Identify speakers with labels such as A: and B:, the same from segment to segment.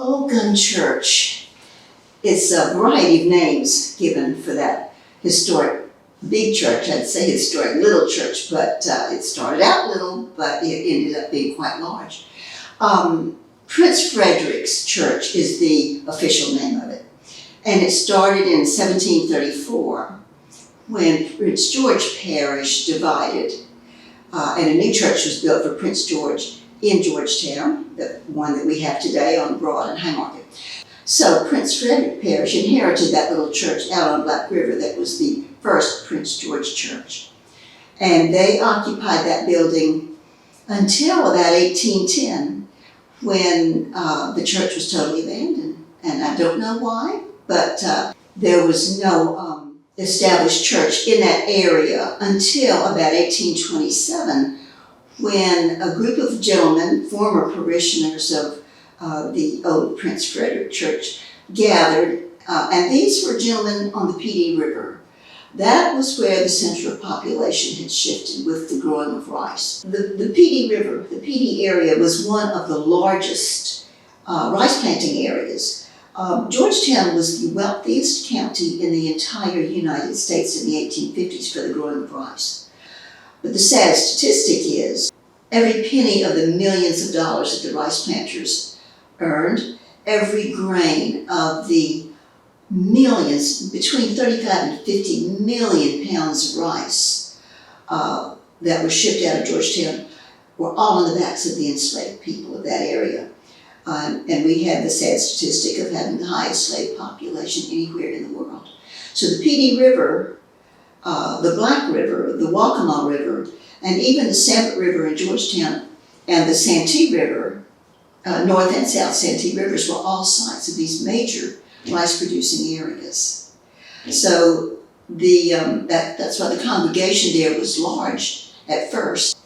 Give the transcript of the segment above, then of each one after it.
A: Old Gunn Church. It's a variety of names given for that historic big church. I'd say historic little church, but it started out little, but it ended up being quite large. Prince Frederick's Church is the official name of it. And it started in 1734 when Prince George Parish divided and a new church was built for Prince George in Georgetown, the one that we have today on Broad and Haymarket. So Prince Frederick Parish inherited that little church out on Black River that was the first Prince George Church. And they occupied that building until about 1810 when the church was totally abandoned. And I don't know why, but there was no established church in that area until about 1827 when a group of gentlemen, former parishioners of the old Prince Frederick Church, gathered, and these were gentlemen on the PD River. That was where the center of population had shifted with the growing of rice. The PD River, the PD area, was one of the largest rice planting areas. Georgetown was the wealthiest county in the entire United States in the 1850s for the growing of rice. But the sad statistic is every penny of the millions of dollars that the rice planters earned, every grain of the millions, between 35 and 50 million pounds of rice that were shipped out of Georgetown were all on the backs of the enslaved people of that area. And we have the sad statistic of having the highest slave population anywhere in the world. So the PD River, the Black River, the Waccamaw River, and even the Sammet River in Georgetown and the Santee River, North and South Santee Rivers, were all sites of these major rice-producing areas. So that's why the congregation there was large at first.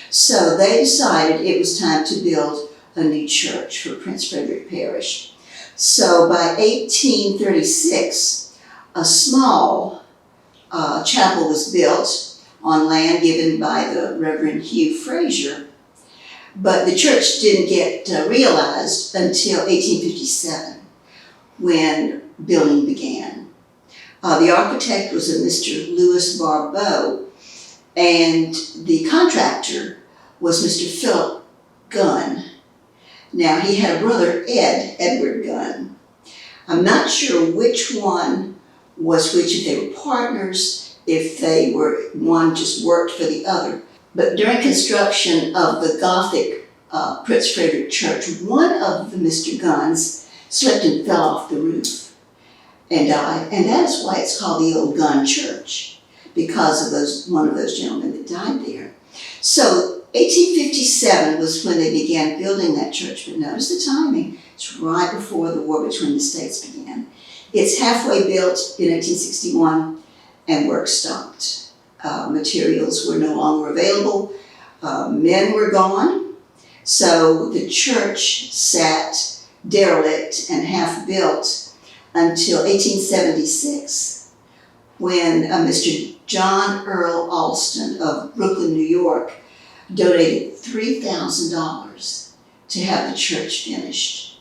A: So they decided it was time to build a new church for Prince Frederick Parish. So by 1836, a small chapel was built on land given by the Reverend Hugh Fraser, but the church didn't get realized until 1857 when building began. The architect was a Mr. Louis Barbeau, and the contractor was Mr. Philip Gunn. Now, he had a brother, Edward Gunn. I'm not sure which one was which, if they were partners, if they were, one just worked for the other. But during construction of the Gothic Prince Frederick Church, one of the Mr. Gunns slipped and fell off the roof and died. And that is why it's called the Old Gunn Church, because of one of those gentlemen that died there. So 1857 was when they began building that church, but notice the timing. It's right before the war between the states began. It's halfway built in 1861 and work stopped. Materials were no longer available. Men were gone. So the church sat derelict and half-built until 1876 when Mr. John Earl Alston of Brooklyn, New York, donated $3,000 to have the church finished.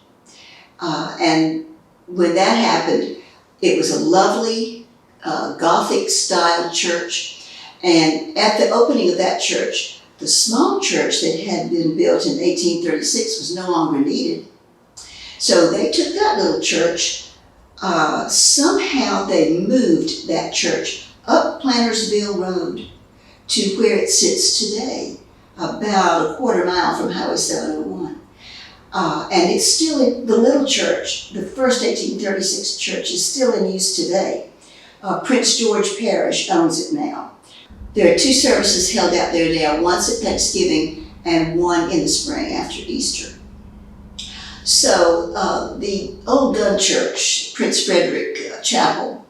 A: And when that happened, it was a lovely Gothic-style church. And at the opening of that church, the small church that had been built in 1836 was no longer needed. So they took that little church. Somehow they moved that church up Plantersville Road to where it sits today, about a quarter mile from Highway 701. And it's still the little church, the first 1836 church, is still in use today. Prince George Parish owns it now. There are two services held out there now, once at Thanksgiving and one in the spring after Easter. So the Old Gunn Church, Prince Frederick Chapel,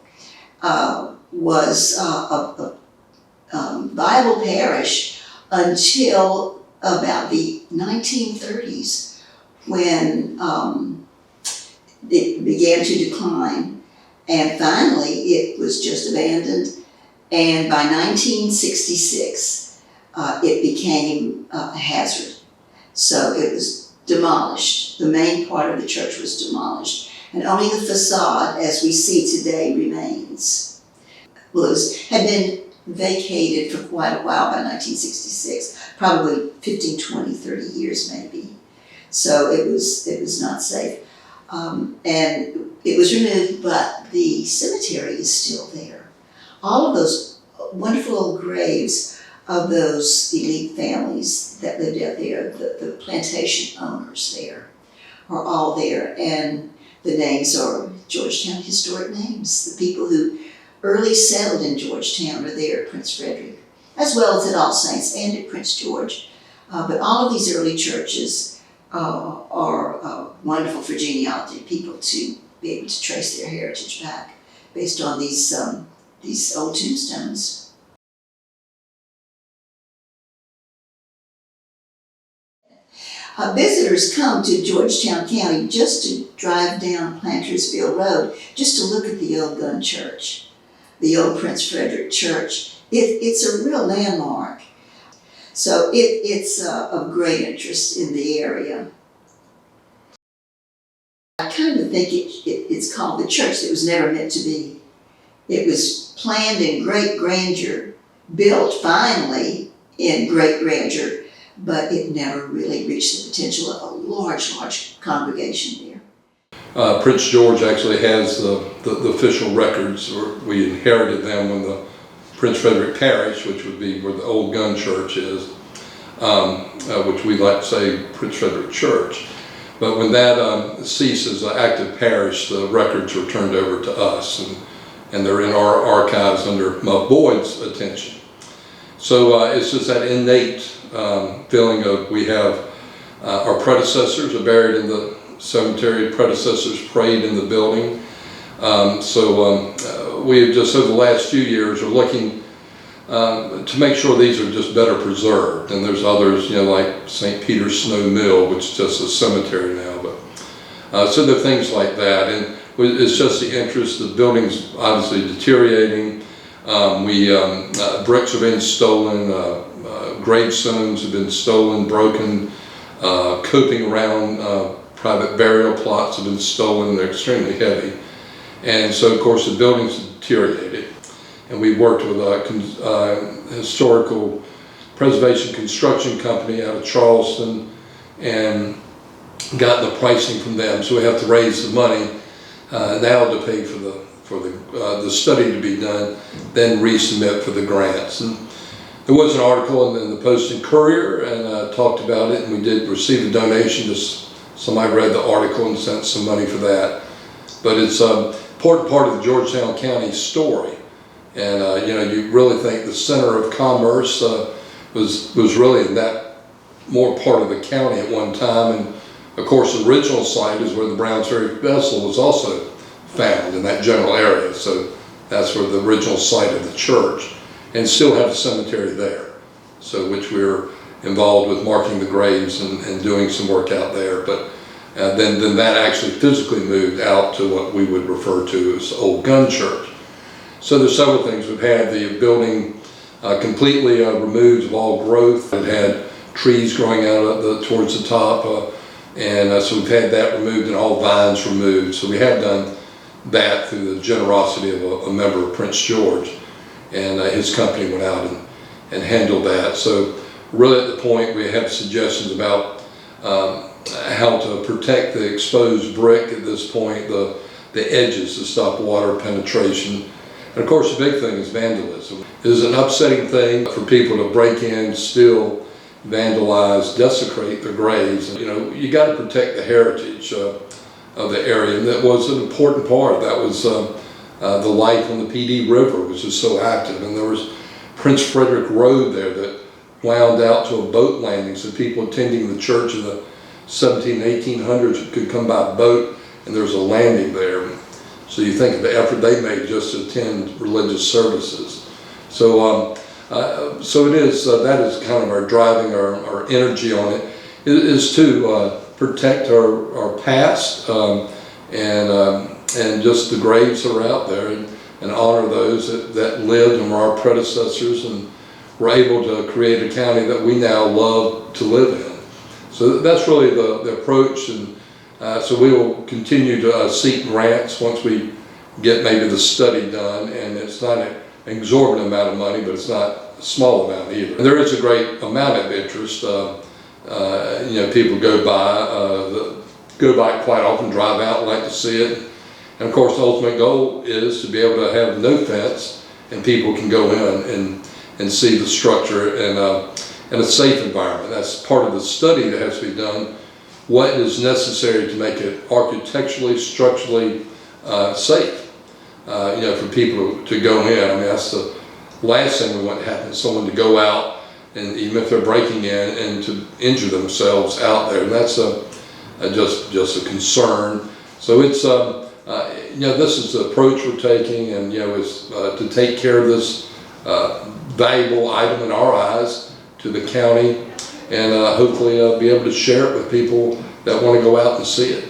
A: was a viable parish until about the 1930s when it began to decline, and finally it was just abandoned, and by 1966 it became a hazard. So it was demolished. The main part of the church was demolished, and only the facade, as we see today, remains. Well, it had been vacated for quite a while by 1966, probably 15, 20, 30 years maybe. So it was not safe. And it was removed, but the cemetery is still there. All of those wonderful old graves of those elite families that lived out there, the plantation owners there, are all there. And the names are Georgetown historic names. The people who early settled in Georgetown are there at Prince Frederick, as well as at All Saints and at Prince George. But all of these early churches are wonderful for genealogy, people to be able to trace their heritage back based on these old tombstones. Visitors come to Georgetown County just to drive down Plantersville Road, just to look at the old Gunn Church, the old Prince Frederick Church. It's a real landmark. So it's of great interest in the area. I kind of think it's called the church that was never meant to be. It was planned in great grandeur, built finally in great grandeur, but it never really reached the potential of a large congregation there.
B: Prince George actually has the official records, or we inherited them when the Prince Frederick Parish, which would be where the old Gunn Church is, which we like to say Prince Frederick Church. But when that ceases, an active parish, the records are turned over to us, and they're in our archives under Boyd's attention. So it's just that innate feeling of we have our predecessors are buried in the cemetery, predecessors prayed in the building. We have just over the last few years are looking to make sure these are just better preserved. And there's others, like St. Peter's Snow Mill, which is just a cemetery now. But so there are things like that, and it's just the interest. The building's obviously deteriorating. Bricks have been stolen. Gravestones have been stolen, broken. Coping around private burial plots have been stolen. They're extremely heavy, and so of course the building's deteriorated. And we worked with a historical preservation construction company out of Charleston and got the pricing from them. So we have to raise the money now to pay for the study to be done, then resubmit for the grants. And there was an article in the Post and Courier, and talked about it, and we did receive a donation. Just somebody read the article and sent some money for that. But it's an important part of the Georgetown County story. And you really think the center of commerce was really in that more part of the county at one time. And of course, the original site is where the Browns Ferry Vessel was also found, in that general area. So that's where the original site of the church, and still have a cemetery there. So which we're involved with marking the graves and doing some work out there. But then that actually physically moved out to what we would refer to as Old Gunn Church. So there's several things. We've had the building completely removed of all growth. It had trees growing out towards the top, so we've had that removed and all vines removed. So we have done that through the generosity of a member of Prince George, and his company went out and handled that. So really at the point we have suggestions about how to protect the exposed brick at this point, the edges to stop water penetration. And of course the big thing is vandalism. It is an upsetting thing for people to break in, steal, vandalize, desecrate their graves. You got to protect the heritage of the area, and that was an important part. That was the life on the PD River, which is so active, and there was Prince Frederick Road there that wound out to a boat landing, so people attending the church in the 1700s, 1800s could come by boat, and there was a landing there. So you think of the effort they made just to attend religious services. So it is, that is kind of our driving our energy on it, is to protect our past and just the graves that are out there, and honor those that lived and were our predecessors and were able to create a county that we now love to live in. So that's really the approach, and so we will continue to seek grants once we get maybe the study done, and it's not an exorbitant amount of money, but it's not a small amount either. And there is a great amount of interest. People go by quite often, drive out, like to see it. And of course, the ultimate goal is to be able to have no fence, and people can go in and see the structure in a safe environment. That's part of the study that has to be done. What is necessary to make it architecturally, structurally safe? For people to go in. I mean, that's the last thing we want to happen, is someone to go out, and even if they're breaking in, and to injure themselves out there. And that's just a concern. So it's, this is the approach we're taking, and, is to take care of this valuable item in our eyes to the county, and hopefully be able to share it with people that want to go out and see it.